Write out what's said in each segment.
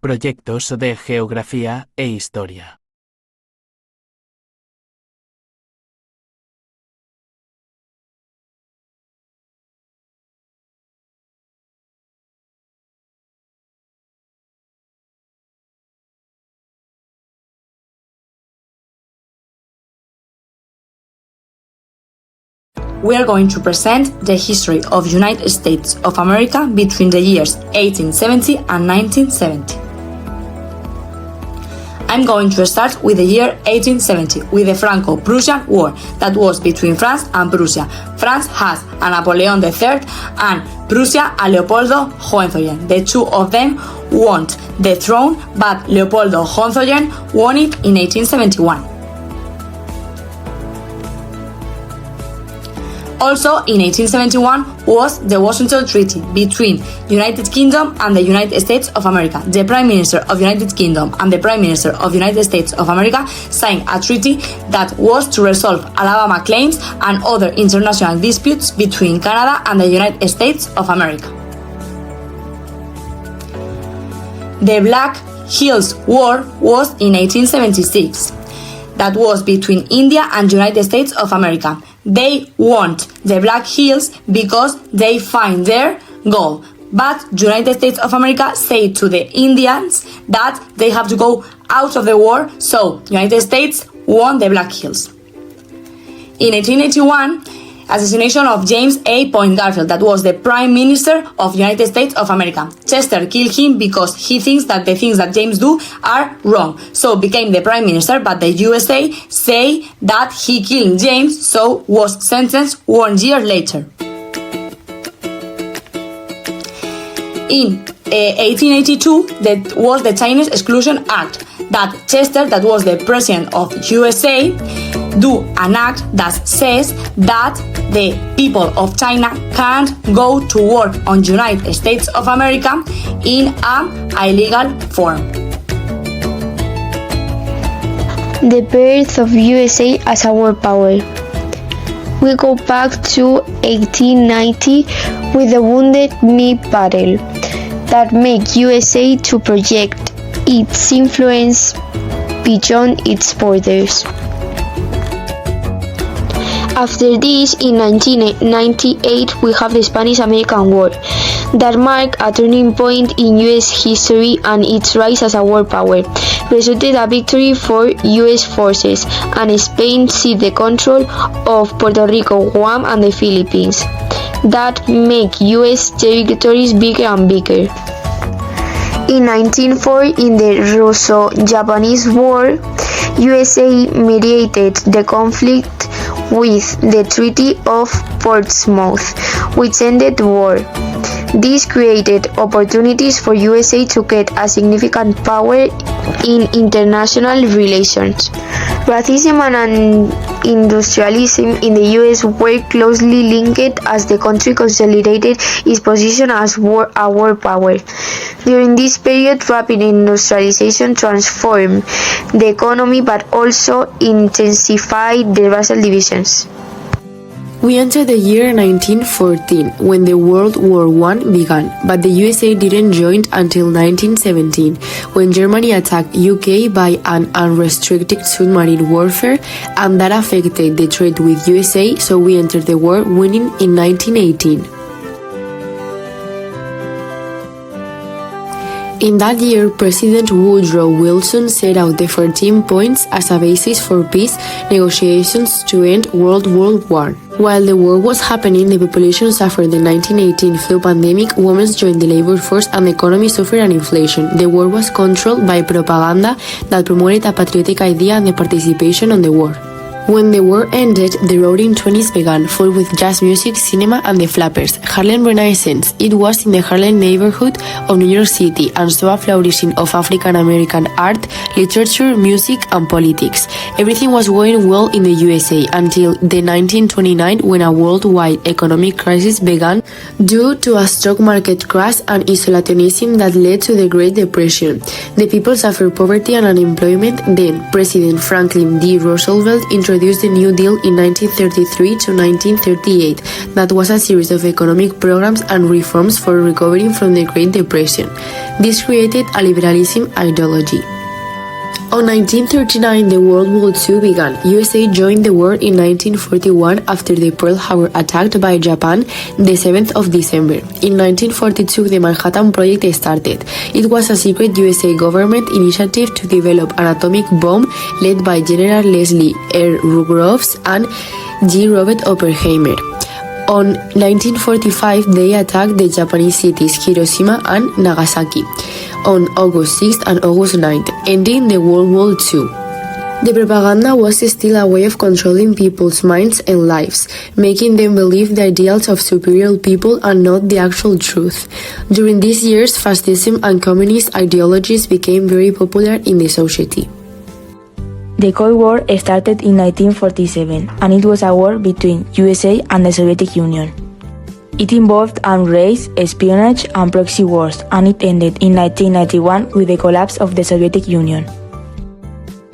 Proyectos de Geografía e Historia. We are going to present the history of United States of America between the years 1870 and 1970. I'm going to start with the year 1870, with the Franco-Prussian War that was between France and Prussia. France has a Napoleon III and Prussia a Leopoldo Hohenzollern. The two of them want the throne, but Leopoldo Hohenzollern won it in 1871. Also in 1871 was the Washington Treaty between United Kingdom and the United States of America. The Prime Minister of United Kingdom and the Prime Minister of United States of America signed a treaty that was to resolve Alabama claims and other international disputes between Canada and the United States of America. The Black Hills War was in 1876. That was between India and United States of America. They want the Black Hills because they find their gold. But United States of America say to the Indians that they have to go out of the war, so United States won the Black Hills. In 1881, assassination of James A. Point Garfield, that was the Prime Minister of United States of America. Chester killed him because he thinks that the things that James do are wrong. So became the Prime Minister, but the USA say that he killed James, so was sentenced 1 year later. In 1882, that was the Chinese Exclusion Act, that Chester, that was the President of USA, do an act that says that the people of China can't go to work on United States of America in an illegal form. The birth of USA as a world power. We go back to 1890 with the Wounded Knee Battle that made USA to project its influence beyond its borders. After this, in 1998, we have the Spanish-American War, that marked a turning point in US history and its rise as a world power, resulted a victory for US forces, and Spain seized the control of Puerto Rico, Guam, and the Philippines, that make US territories bigger and bigger. In 1904, in the Russo-Japanese War, USA mediated the conflict with the Treaty of Portsmouth, which ended the war. This created opportunities for USA to get a significant power in international relations. Racism and industrialism in the US were closely linked as the country consolidated its position as a world power. During this period, rapid industrialization transformed the economy but also intensified the racial divisions. We entered the year 1914, when the World War I began, but the USA didn't join until 1917, when Germany attacked UK by an unrestricted submarine warfare, and that affected the trade with USA, so we entered the war winning in 1918. In that year, President Woodrow Wilson set out the 14 points as a basis for peace negotiations to end World War I. While the war was happening, the population suffered the 1918 flu pandemic, women joined the labor force, and the economy suffered an inflation. The war was controlled by propaganda that promoted a patriotic idea and the participation on the war. When the war ended, the Roaring Twenties began, full with jazz music, cinema, and the Flappers. Harlem Renaissance. It was in the Harlem neighborhood of New York City, and saw a flourishing of African American art, literature, music, and politics. Everything was going well in the USA until the 1929, when a worldwide economic crisis began due to a stock market crash and isolationism that led to the Great Depression. The people suffered poverty and unemployment. Then President Franklin D. Roosevelt introduced introduced the New Deal in 1933 to 1938, that was a series of economic programs and reforms for recovering from the Great Depression. This created a liberalism ideology. On 1939, the World War II began. USA joined the war in 1941 after the Pearl Harbor attack by Japan the 7th of December. In 1942, the Manhattan Project started. It was a secret USA government initiative to develop an atomic bomb led by General Leslie R. Groves and G. Robert Oppenheimer. On 1945, they attacked the Japanese cities Hiroshima and Nagasaki on August 6th and August 9th, ending the World War II. The propaganda was still a way of controlling people's minds and lives, making them believe the ideals of superior people and not the actual truth. During these years, fascism and communist ideologies became very popular in the society. The Cold War started in 1947, and it was a war between USA and the Soviet Union. It involved arms race, espionage, and proxy wars, and it ended in 1991 with the collapse of the Soviet Union.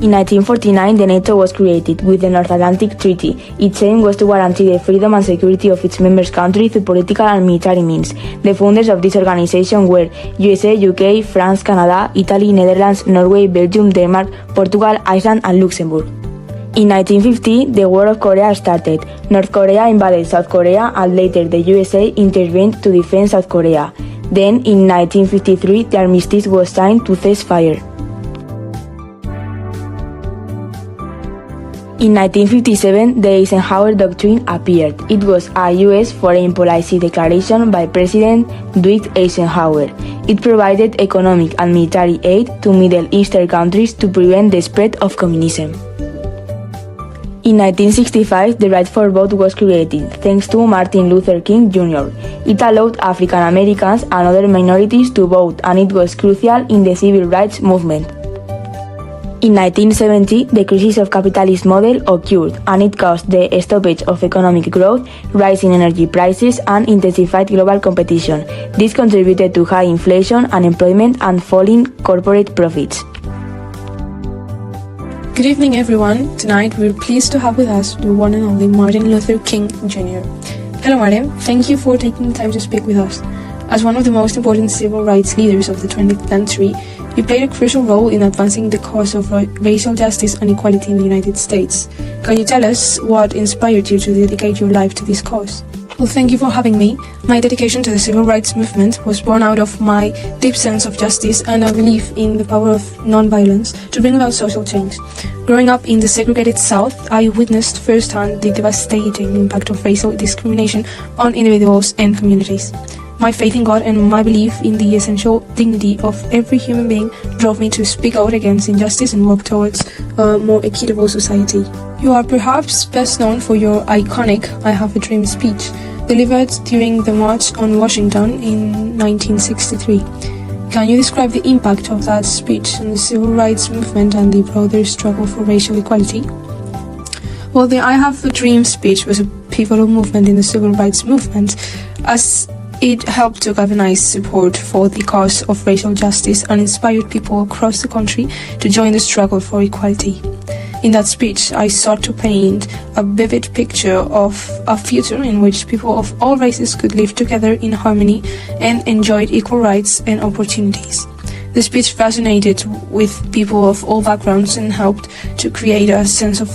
In 1949, the NATO was created with the North Atlantic Treaty. Its aim was to guarantee the freedom and security of its member countries through political and military means. The founders of this organization were USA, UK, France, Canada, Italy, Netherlands, Norway, Belgium, Denmark, Portugal, Iceland, and Luxembourg. In 1950, the War of Korea started. North Korea invaded South Korea, and later the USA intervened to defend South Korea. Then, in 1953, the armistice was signed to cease fire. In 1957, the Eisenhower Doctrine appeared. It was a U.S. foreign policy declaration by President Dwight Eisenhower. It provided economic and military aid to Middle Eastern countries to prevent the spread of communism. In 1965, the right for vote was created, thanks to Martin Luther King Jr. It allowed African Americans and other minorities to vote, and it was crucial in the civil rights movement. In 1970, the crisis of capitalist model occurred, and it caused the stoppage of economic growth, rising energy prices, and intensified global competition. This contributed to high inflation, unemployment, and falling corporate profits. Good evening, everyone. Tonight, we're pleased to have with us the one and only Martin Luther King Jr. Hello, Martin. Thank you for taking the time to speak with us. As one of the most important civil rights leaders of the 20th century, you played a crucial role in advancing the cause of racial justice and equality in the United States. Can you tell us what inspired you to dedicate your life to this cause? Well, thank you for having me. My dedication to the civil rights movement was born out of my deep sense of justice and a belief in the power of non-violence to bring about social change. Growing up in the segregated South, I witnessed firsthand the devastating impact of racial discrimination on individuals and communities. My faith in God and my belief in the essential dignity of every human being drove me to speak out against injustice and work towards a more equitable society. You are perhaps best known for your iconic I Have a Dream speech, delivered during the March on Washington in 1963. Can you describe the impact of that speech on the civil rights movement and the broader struggle for racial equality? Well, the I Have a Dream speech was a pivotal movement in the civil rights movement, as it helped to galvanize support for the cause of racial justice and inspired people across the country to join the struggle for equality. In that speech, I sought to paint a vivid picture of a future in which people of all races could live together in harmony and enjoy equal rights and opportunities. The speech resonated with people of all backgrounds and helped to create a sense of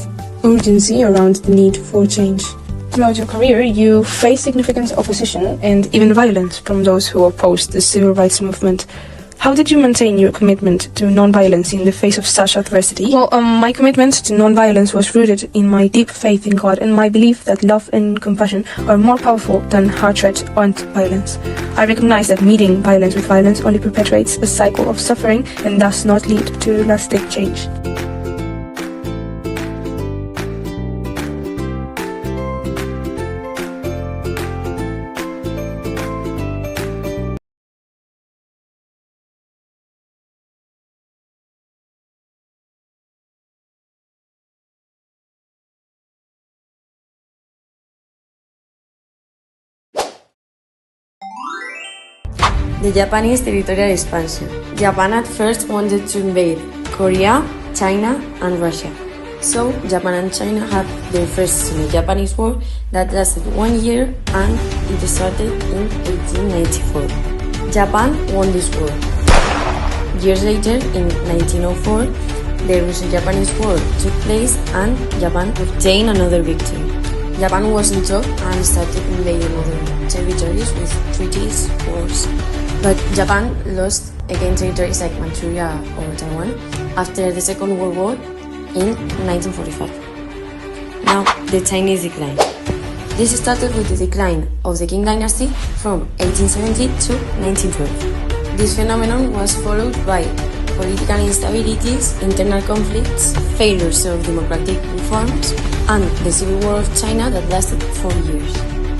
urgency around the need for change. Throughout your career, you faced significant opposition and even violence from those who opposed the civil rights movement. How did you maintain your commitment to non-violence in the face of such adversity? Well, my commitment to non-violence was rooted in my deep faith in God and my belief that love and compassion are more powerful than hatred and violence. I recognize that meeting violence with violence only perpetuates a cycle of suffering and does not lead to lasting change. The Japanese territorial expansion. Japan at first wanted to invade Korea, China, and Russia. So, Japan and China had their first Sino-Japanese War that lasted 1 year and it started in 1894. Japan won this war. Years later, in 1904, the Russo-Japanese War took place and Japan obtained another victory. Japan was on top and started invading other territories with treaties, wars. But Japan lost again territories like Manchuria or Taiwan after the Second World War in 1945. Now, the Chinese decline. This started with the decline of the Qing dynasty from 1870 to 1912. This phenomenon was followed by political instabilities, internal conflicts, failures of democratic reforms, and the Civil War of China that lasted 4 years.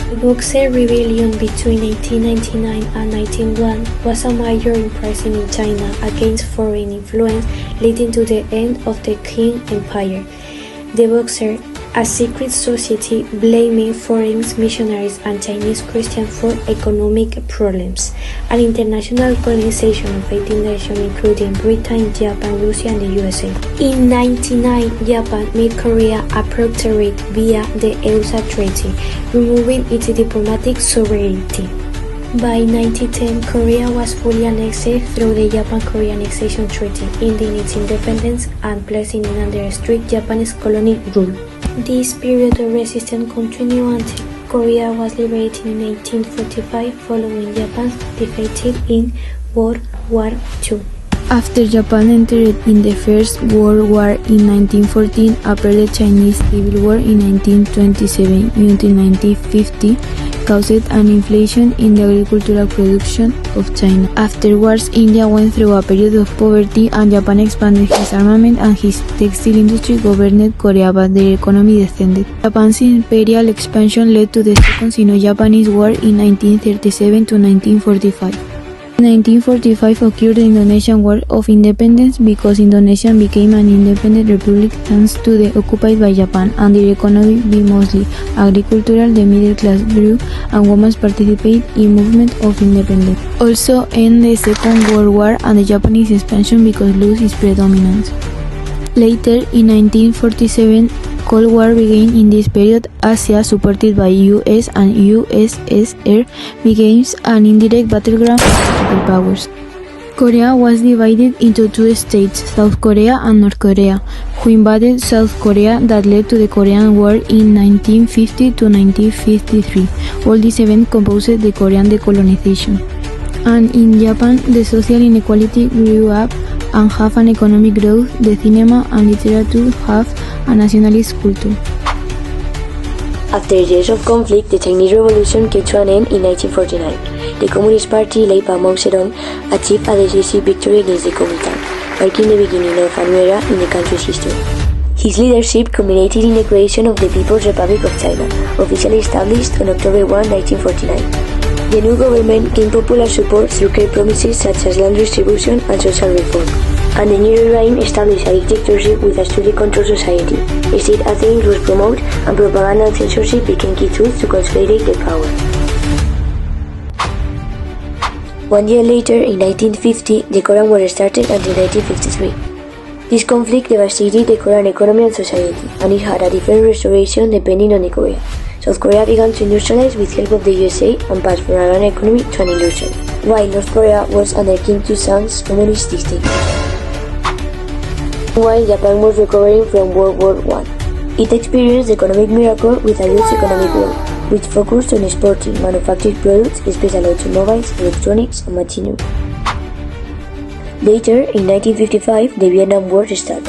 The Boxer Rebellion between 1899 and 1901 was a major uprising in China against foreign influence, leading to the end of the Qing Empire. The Boxer, a secret society, blaming foreign missionaries and Chinese Christians for economic problems. An international organization of 18 nations, including Britain, Japan, Russia, and the USA. In 1999, Japan made Korea a protectorate via the ESO Treaty, removing its diplomatic sovereignty. By 1910, Korea was fully annexed through the Japan-Korea Annexation Treaty, ending its independence and placing it under strict Japanese colony rule. This period of resistance continued until Korea was liberated in 1845 following Japan's defeat in World War II. After Japan entered in the First World War in 1914, after the Chinese Civil War in 1927 until 1950, caused an inflation in the agricultural production of China. Afterwards, India went through a period of poverty and Japan expanded his armament and his textile industry governed Korea, but their economy descended. Japan's imperial expansion led to the Second Sino-Japanese War in 1937 to 1945. In 1945 occurred the Indonesian War of Independence because Indonesia became an independent republic thanks to the occupied by Japan and their economy being mostly agricultural. The middle class grew and women participated in movement of independence. Also in the Second World War and the Japanese expansion because lost its predominance. Later in 1947, Cold War began. In this period, Asia, supported by US and USSR, became an indirect battleground for superpowers. Korea was divided into two states, South Korea and North Korea, who invaded South Korea that led to the Korean War in 1950 to 1953. All these events composed the Korean decolonization. And in Japan, the social inequality grew up and have an economic growth. The cinema and literature have a nationalist culture. After years of conflict, the Chinese Revolution came to an end in 1949. The Communist Party, led by Mao Zedong, achieved a decisive victory against the Kuomintang, marking the beginning of a new era in the country's history. His leadership culminated in the creation of the People's Republic of China, officially established on October 1, 1949. The new government gained popular support through clear promises such as land distribution and social reform. And the new regime established a dictatorship with a strictly controlled society. State atheism was promoted and propaganda and censorship became key tools to consolidate their power. 1 year later, in 1950, the Korean War started until 1953. This conflict devastated the Korean economy and society, and it had a different restoration depending on the Korea. South Korea began to industrialize with help of the USA and passed from an economy to an industrial, while North Korea was under Kim Il-sung's communist dictatorship. While Japan was recovering from World War I, it experienced the economic miracle with a huge economic growth, which focused on exporting manufactured products, especially automobiles, electronics, and machinery. Later, in 1955, the Vietnam War started.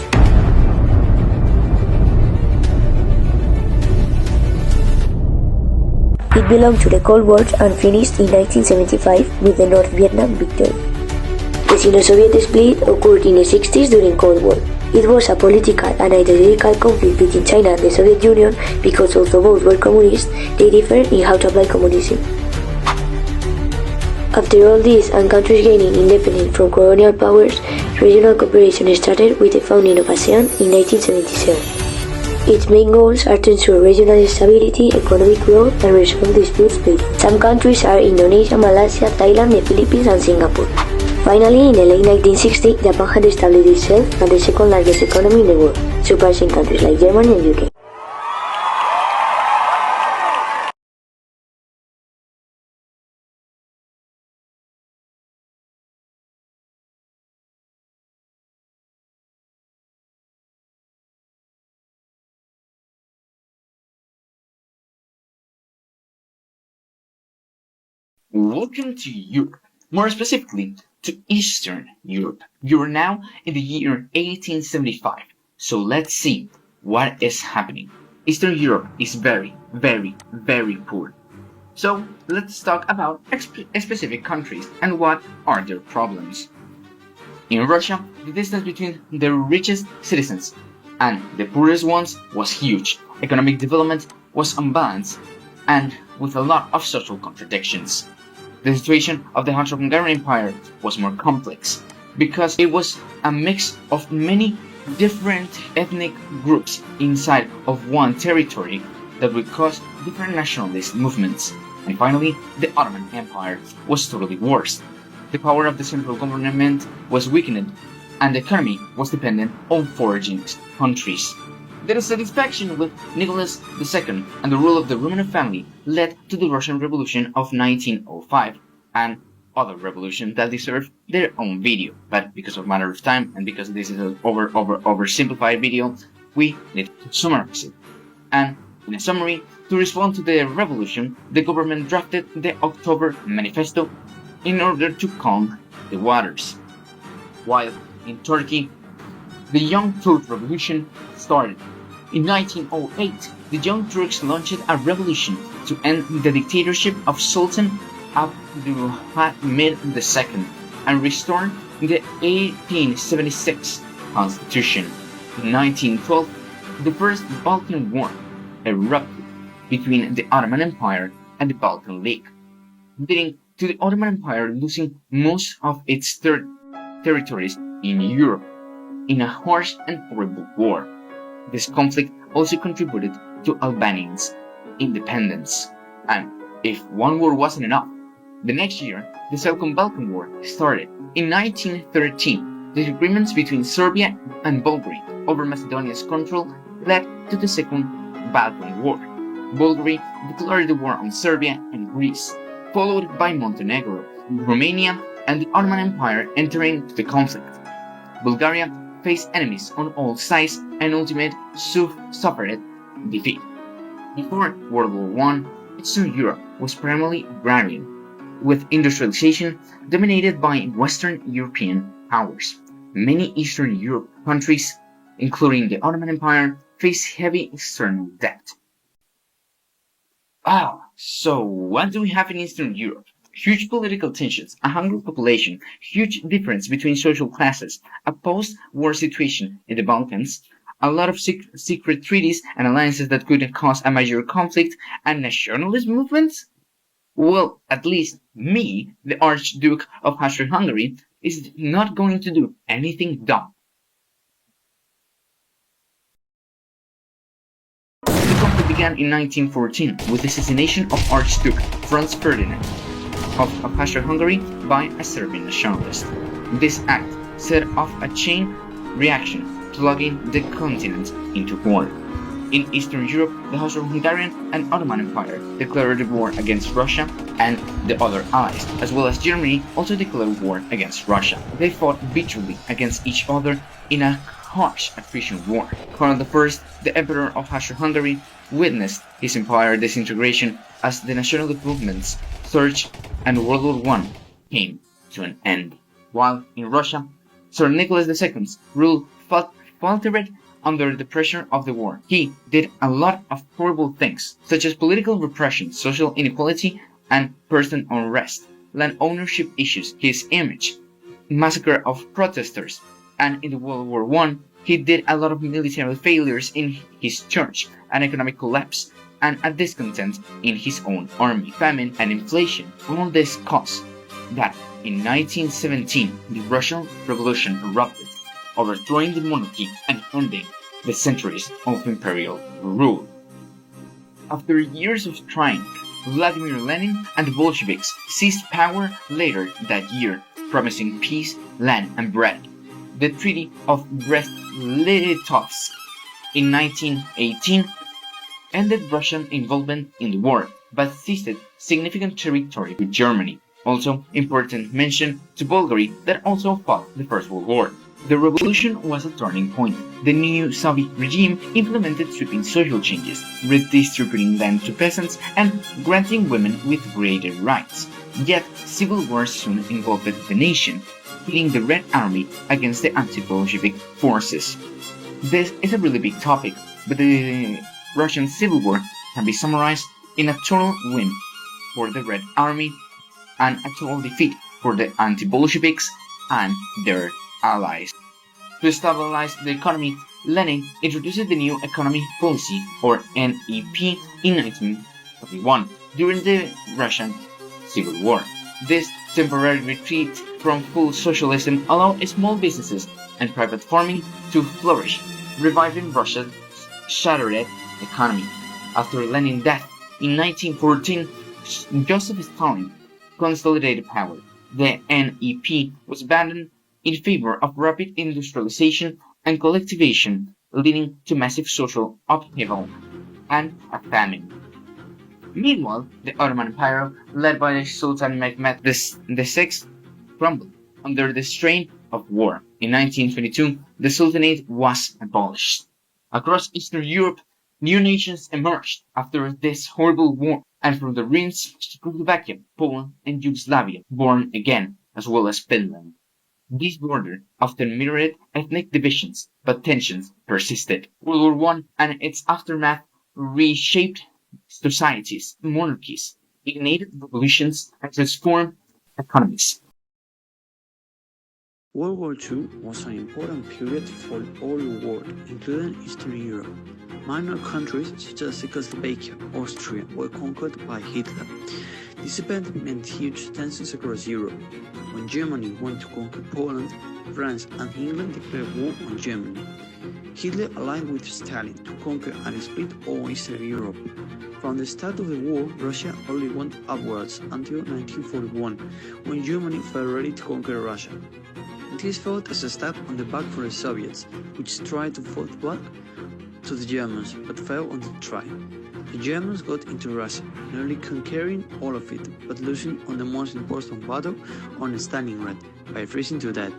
It belonged to the Cold War and finished in 1975 with the North Vietnam victory. The Sino-Soviet split occurred in the 60s during Cold War. It was a political and ideological conflict between China and the Soviet Union because although both were communist, they differed in how to apply communism. After all this and countries gaining independence from colonial powers, regional cooperation started with the founding of ASEAN in 1977. Its main goals are to ensure regional stability, economic growth, and resolve disputes between. Some countries are Indonesia, Malaysia, Thailand, the Philippines, and Singapore. Finally, in the late 1960s, Japan had established itself as the second largest economy in the world, surpassing countries like Germany and UK. Welcome to Europe, more specifically to Eastern Europe. You are now in the year 1875, so let's see what is happening. Eastern Europe is very, very, very poor. So let's talk about specific countries and what are their problems. In Russia, the distance between the richest citizens and the poorest ones was huge. Economic development was unbalanced and with a lot of social contradictions. The situation of the Austro-Hungarian Empire was more complex because it was a mix of many different ethnic groups inside of one territory that would cause different nationalist movements. And finally, the Ottoman Empire was totally worse. The power of the central government was weakened and the economy was dependent on foreign countries. The dissatisfaction with Nicholas II and the rule of the Romanov family led to the Russian Revolution of 1905 and other revolutions that deserve their own video. But because of matter of time and because this is an oversimplified video, we need to summarize it. And in a summary, to respond to the revolution, the government drafted the October Manifesto in order to calm the waters. While in Turkey, the Young Turk Revolution started. In 1908, the Young Turks launched a revolution to end the dictatorship of Sultan Abdülhamid II and restore the 1876 constitution. In 1912, the First Balkan War erupted between the Ottoman Empire and the Balkan League, leading to the Ottoman Empire losing most of its territories in Europe in a harsh and horrible war. This conflict also contributed to Albanians' independence. And if one war wasn't enough, the next year, the Second Balkan War started. In 1913, the agreements between Serbia and Bulgaria over Macedonia's control led to the Second Balkan War. Bulgaria declared the war on Serbia and Greece, followed by Montenegro, Romania, and the Ottoman Empire entering the conflict. Bulgaria faced enemies on all sides and ultimately suffered defeat. Before World War I, Eastern Europe was primarily agrarian, with industrialization dominated by Western European powers. Many Eastern Europe countries, including the Ottoman Empire, faced heavy external debt. So what do we have in Eastern Europe? Huge political tensions, a hungry population, huge difference between social classes, a post-war situation in the Balkans, a lot of secret treaties and alliances that could cause a major conflict, and nationalist movements? Well, at least me, the Archduke of Austria-Hungary, is not going to do anything dumb. The conflict began in 1914 with the assassination of Archduke Franz Ferdinand of Austria-Hungary by a Serbian nationalist. This act set off a chain reaction, plunging the continent into war. In Eastern Europe, the Austro-Hungarian and Ottoman Empire declared war against Russia, and the other allies, as well as Germany, also declared war against Russia. They fought bitterly against each other in a harsh attrition war. Karl I, the Emperor of Austria-Hungary, witnessed his empire disintegration as the nationalist movements surged and World War I came to an end. While in Russia, Tsar Nicholas II's rule faltered under the pressure of the war. He did a lot of horrible things, such as political repression, social inequality, and person unrest, land ownership issues, his image, massacre of protesters, and in the World War I, he did a lot of military failures in his church, an economic collapse, and a discontent in his own army, famine, and inflation. All this caused that in 1917, the Russian Revolution erupted, overthrowing the monarchy and ending the centuries of imperial rule. After years of trying, Vladimir Lenin and the Bolsheviks seized power later that year promising peace, land, and bread. The Treaty of Brest-Litovsk in 1918 ended Russian involvement in the war, but ceded significant territory to Germany. Also, important mention to Bulgaria that also fought the First World War. The revolution was a turning point. The new Soviet regime implemented sweeping social changes, redistributing land to peasants and granting women with greater rights. Yet, civil war soon involved the nation, pitting the Red Army against the anti-Bolshevik forces. This is a really big topic, but the Russian Civil War can be summarized in a total win for the Red Army and a total defeat for the anti-Bolsheviks and their allies. To stabilize the economy, Lenin introduced the new economic policy, or NEP, in 1941 during the Russian Civil War. This temporary retreat from full socialism allowed small businesses and private farming to flourish, reviving Russia's shattered economy. After Lenin's death in 1914, Joseph Stalin consolidated power. The NEP was abandoned in favor of rapid industrialization and collectivization, leading to massive social upheaval and a famine. Meanwhile, the Ottoman Empire, led by Sultan Mehmed VI, crumbled under the strain of war. In 1922, the Sultanate was abolished. Across Eastern Europe, new nations emerged after this horrible war, and from the ruins, Czechoslovakia, Poland, and Yugoslavia born again, as well as Finland. These borders often mirrored ethnic divisions, but tensions persisted. World War I and its aftermath reshaped societies, monarchies, ignited revolutions, and transformed economies. World War II was an important period for all the world, including Eastern Europe. Minor countries such as Czechoslovakia, Austria were conquered by Hitler. This event meant huge tensions across Europe. When Germany wanted to conquer Poland, France and England declared war on Germany. Hitler aligned with Stalin to conquer and split all Eastern Europe. From the start of the war, Russia only went upwards until 1941, when Germany felt ready to conquer Russia. This felt as a stab on the back for the Soviets, which tried to fight back to the Germans, but failed on the try. The Germans got into Russia, nearly conquering all of it, but losing on the most important battle on Stalingrad, by freezing to death.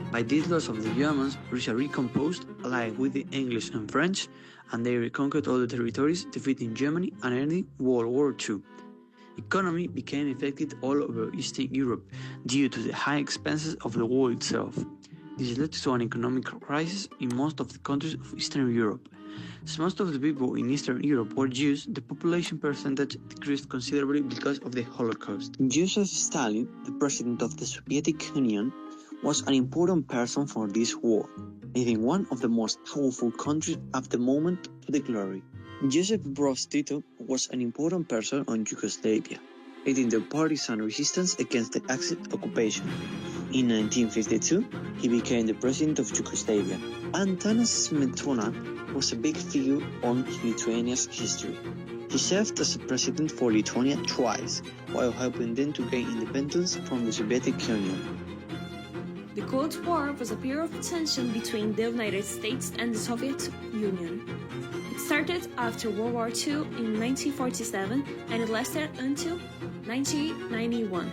By this loss of the Germans, Russia recomposed, allied with the English and French, and they reconquered all the territories, defeating Germany and ending World War II. Economy became affected all over Eastern Europe due to the high expenses of the war itself. This led to an economic crisis in most of the countries of Eastern Europe. As most of the people in Eastern Europe were Jews, the population percentage decreased considerably because of the Holocaust. Joseph Stalin, the president of the Soviet Union, was an important person for this war, leading one of the most powerful countries at the moment to the glory. Joseph Broz Tito was an important person on Yugoslavia, leading the partisan resistance against the Axis occupation. In 1952, he became the president of Yugoslavia. Atanas Smetona was a big figure on Lithuania's history. He served as a president for Lithuania twice, while helping them to gain independence from the Soviet Union. The Cold War was a period of tension between the United States and the Soviet Union. It started after World War II in 1947 and it lasted until 1991.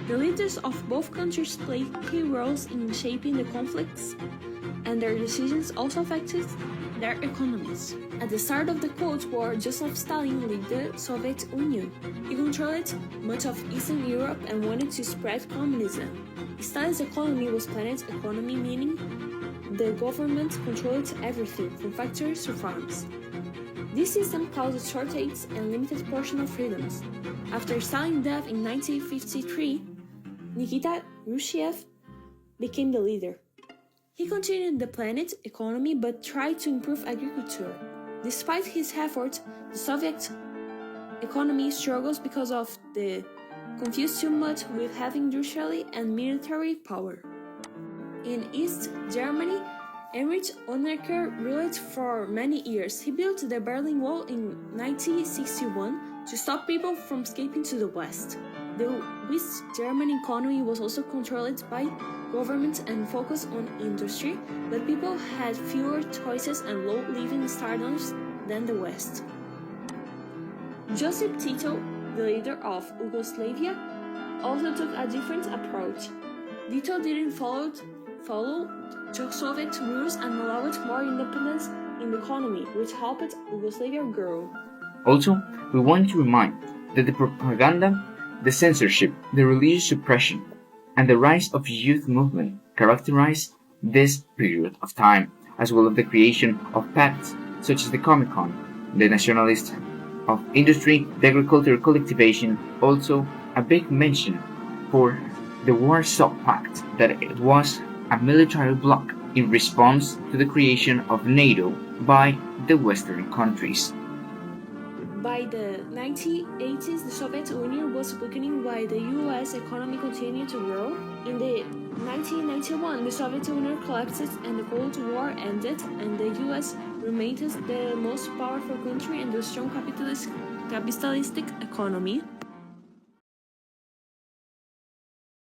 The leaders of both countries played key roles in shaping the conflicts, and their decisions also affected their economies. At the start of the Cold War, Joseph Stalin led the Soviet Union. He controlled much of Eastern Europe and wanted to spread communism. Stalin's economy was planet economy, meaning the government controlled everything from factories to farms. This system caused shortages and limited portion of freedoms. After Stalin's death in 1953, Nikita Khrushchev became the leader. He continued the planet economy but tried to improve agriculture. Despite his efforts, the Soviet economy struggles because of the confused too much with having industrial and military power. In East Germany, Heinrich Honecker ruled for many years. He built the Berlin Wall in 1961 to stop people from escaping to the west. The West German economy was also controlled by government and focused on industry, but people had fewer choices and low living standards than the West. Joseph Tito, the leader of Yugoslavia, also took a different approach. Tito didn't follow Soviet rules and allowed more independence in the economy, which helped Yugoslavia grow. Also, we want to remind that the propaganda, the censorship, the religious suppression, and the rise of youth movement characterized this period of time, as well as the creation of pacts such as the Comecon, the nationalist of industry, the agricultural collectivization, also a big mention for the Warsaw Pact, that it was a military bloc in response to the creation of NATO by the Western countries. By the 1980s, the Soviet Union was weakening while the US economy continued to grow. In the 1991, the Soviet Union collapsed and the Cold War ended, and the US remained the most powerful country in the strong capitalistic economy.